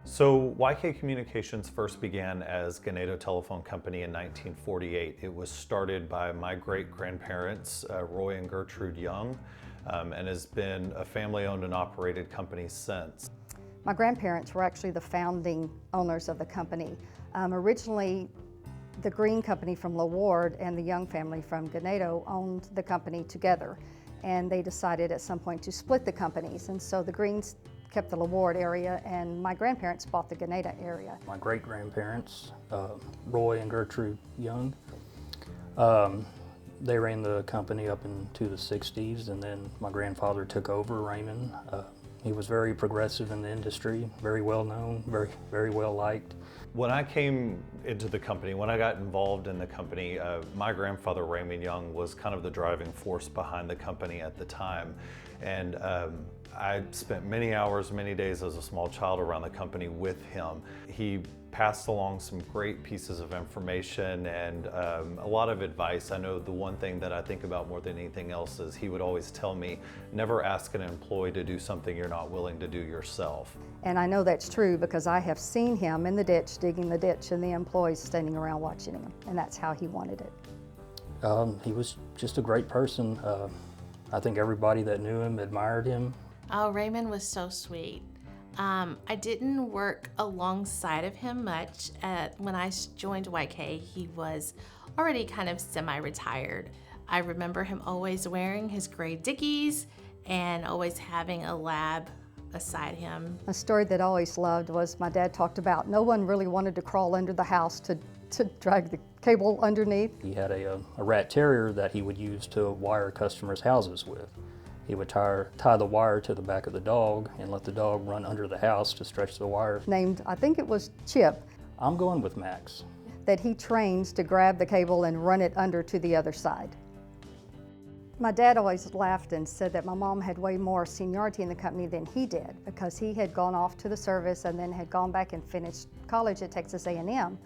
So YK Communications first began as Ganado Telephone Company in 1948. It was started by my great-grandparents, Roy and Gertrude Young, and has been a family-owned and operated company since. My grandparents were actually the founding owners of the company. Originally, the Green company from LaWard and the Young family from Ganado owned the company together, and they decided at some point to split the companies, and so the Greens kept the LaWard area, and my grandparents bought the Ganado area. My great-grandparents, Roy and Gertrude Young, they ran the company up into the 60s, and then my grandfather took over, Raymond. He was very progressive in the industry, very well known, very well liked. When I came into the company, when I got involved in the company, my grandfather, Raymond Young, was kind of the driving force behind the company at the time. And I spent many hours, many days as a small child around the company with him. He passed along some great pieces of information and a lot of advice. I know the one thing that I think about more than anything else is he would always tell me, never ask an employee to do something you're not willing to do yourself. And I know that's true because I have seen him in the ditch, digging the ditch, and the employees standing around watching him, and that's how he wanted it. He was just a great person. I think everybody that knew him admired him. Oh, Raymond was so sweet. I didn't work alongside of him much. When I joined YK, he was already kind of semi-retired. I remember him always wearing his gray Dickies and always having a lab beside him. A story that I always loved was my dad talked about no one really wanted to crawl under the house to drag the cable underneath. He had a rat terrier that he would use to wire customers' houses with. He would tie the wire to the back of the dog and let the dog run under the house to stretch the wire. Named, I think it was Chip. I'm going with Max. That he trains to grab the cable and run it under to the other side. My dad always laughed and said that my mom had way more seniority in the company than he did because he had gone off to the service and then had gone back and finished college at Texas A&M,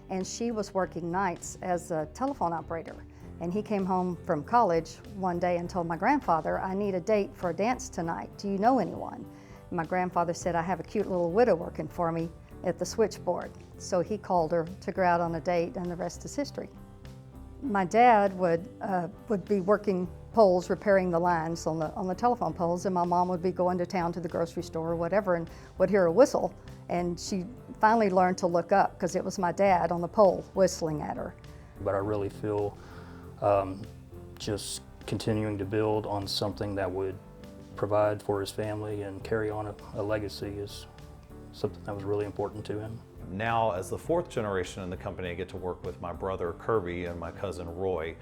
and she was working nights as a telephone operator. And he came home from college one day and told my grandfather, I need a date for a dance tonight. Do you know anyone? And my grandfather said, I have a cute little widow working for me at the switchboard. So he called her, took her out on a date, and the rest is history. My dad would be working poles, repairing the lines on the telephone poles, and my mom would be going to town to the grocery store or whatever and would hear a whistle. And she finally learned to look up because it was my dad on the pole whistling at her. But I really feel just continuing to build on something that would provide for his family and carry on a legacy is something that was really important to him. Now, as the fourth generation in the company, I get to work with my brother Kirby and my cousin Roy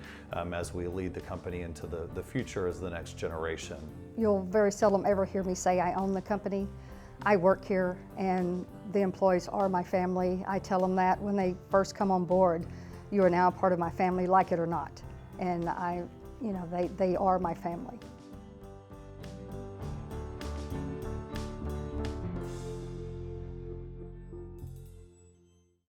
as we lead the company into the future as the next generation. You'll very seldom ever hear me say I own the company. I work here and the employees are my family. I tell them that when they first come on board. You are now a part of my family, like it or not. And they are my family.